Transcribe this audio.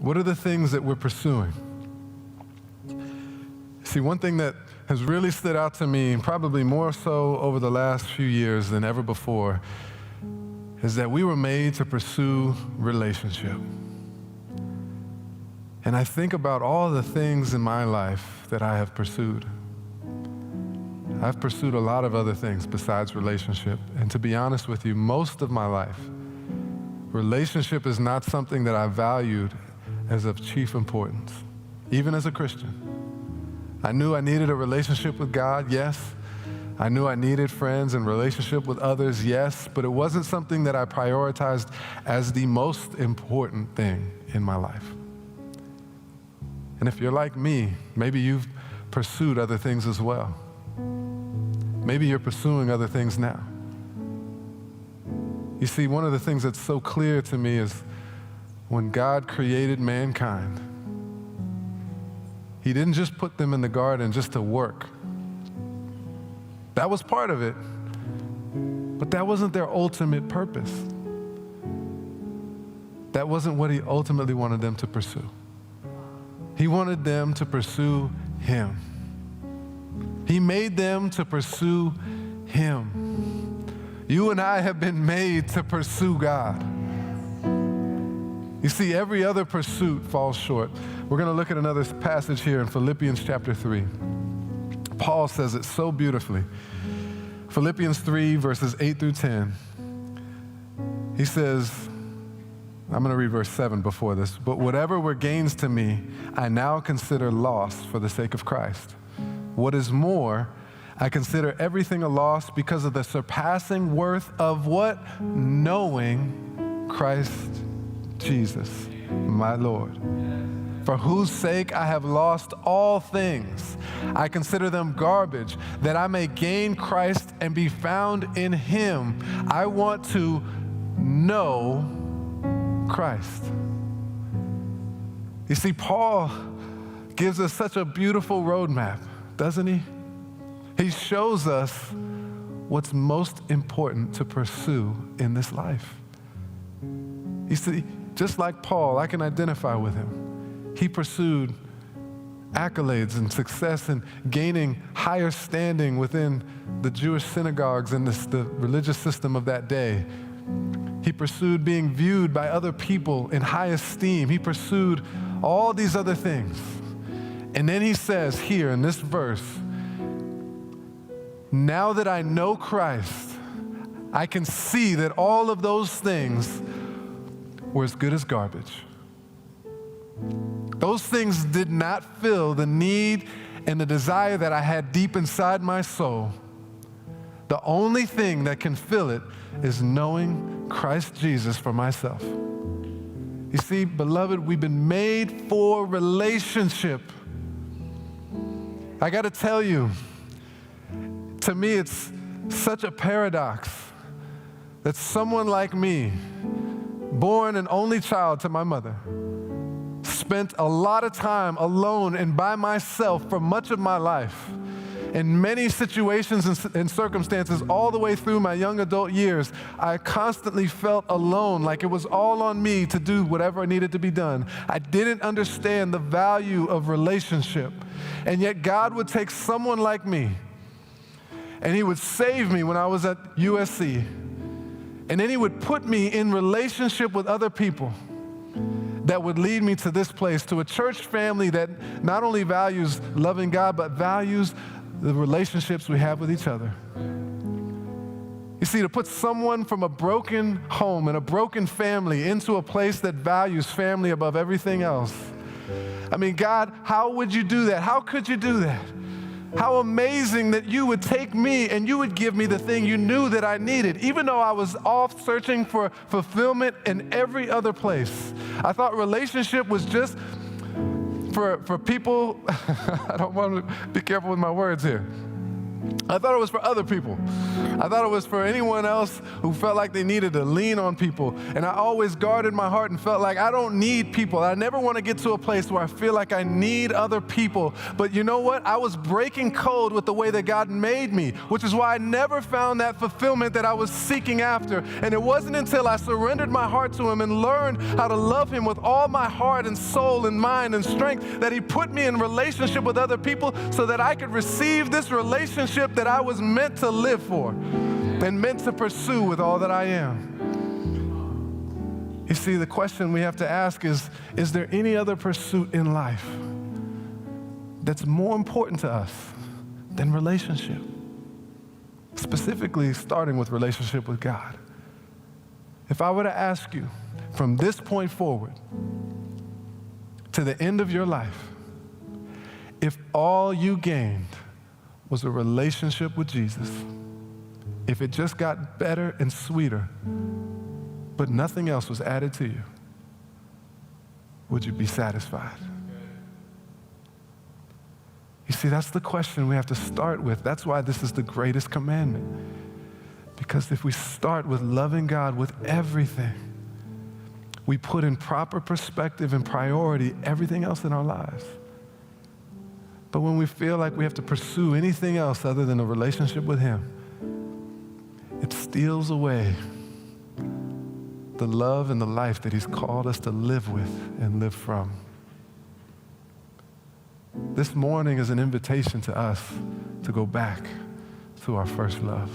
What are the things that we're pursuing? See, one thing that has really stood out to me, probably more so over the last few years than ever before, is that we were made to pursue relationship. And I think about all the things in my life that I have pursued. I've pursued a lot of other things besides relationship. And to be honest with you, most of my life, relationship is not something that I valued as of chief importance, even as a Christian. I knew I needed a relationship with God, yes. I knew I needed friends and relationship with others, yes, but it wasn't something that I prioritized as the most important thing in my life. And if you're like me, maybe you've pursued other things as well. Maybe you're pursuing other things now. You see, one of the things that's so clear to me is when God created mankind, He didn't just put them in the garden just to work. That was part of it, but that wasn't their ultimate purpose. That wasn't what He ultimately wanted them to pursue. He wanted them to pursue Him. He made them to pursue Him. You and I have been made to pursue God. You see, every other pursuit falls short. We're going to look at another passage here in Philippians chapter 3. Paul says it so beautifully. Philippians 3, verses 8 through 10. He says, I'm going to read verse 7 before this, but whatever were gains to me, I now consider loss for the sake of Christ. What is more, I consider everything a loss because of the surpassing worth of what? Knowing Christ Jesus, my Lord, for whose sake I have lost all things. I consider them garbage, that I may gain Christ and be found in Him. I want to know Christ. You see, Paul gives us such a beautiful roadmap, doesn't he? He shows us what's most important to pursue in this life. You see, just like Paul, I can identify with him. He pursued accolades and success and gaining higher standing within the Jewish synagogues and the religious system of that day. He pursued being viewed by other people in high esteem. He pursued all these other things. And then he says here in this verse, now that I know Christ, I can see that all of those things were as good as garbage. Those things did not fill the need and the desire that I had deep inside my soul. The only thing that can fill it is knowing Christ Jesus for myself. You see, beloved, we've been made for relationship. I got to tell you, to me, it's such a paradox that someone like me, born an only child to my mother, spent a lot of time alone and by myself for much of my life. In many situations and circumstances, all the way through my young adult years, I constantly felt alone, like it was all on me to do whatever needed to be done. I didn't understand the value of relationship. And yet God would take someone like me, and He would save me when I was at USC. And then He would put me in relationship with other people that would lead me to this place, to a church family that not only values loving God, but values the relationships we have with each other. You see, to put someone from a broken home and a broken family into a place that values family above everything else. I mean, God, how would you do that? How could you do that? How amazing that you would take me and you would give me the thing you knew that I needed, even though I was off searching for fulfillment in every other place. I thought relationship was just for people. I don't want to be careful with my words here. I thought it was for other people. I thought it was for anyone else who felt like they needed to lean on people. And I always guarded my heart and felt like I don't need people. I never want to get to a place where I feel like I need other people. But you know what? I was breaking code with the way that God made me, which is why I never found that fulfillment that I was seeking after. And it wasn't until I surrendered my heart to Him and learned how to love Him with all my heart and soul and mind and strength that He put me in relationship with other people so that I could receive this relationship that I was meant to live for and meant to pursue with all that I am. You see, the question we have to ask is there any other pursuit in life that's more important to us than relationship? Specifically, starting with relationship with God. If I were to ask you from this point forward to the end of your life, if all you gained was a relationship with Jesus, if it just got better and sweeter, but nothing else was added to you, would you be satisfied? You see, that's the question we have to start with. That's why this is the greatest commandment. Because if we start with loving God with everything, we put in proper perspective and priority everything else in our lives. But when we feel like we have to pursue anything else other than a relationship with Him, it steals away the love and the life that He's called us to live with and live from. This morning is an invitation to us to go back to our first love.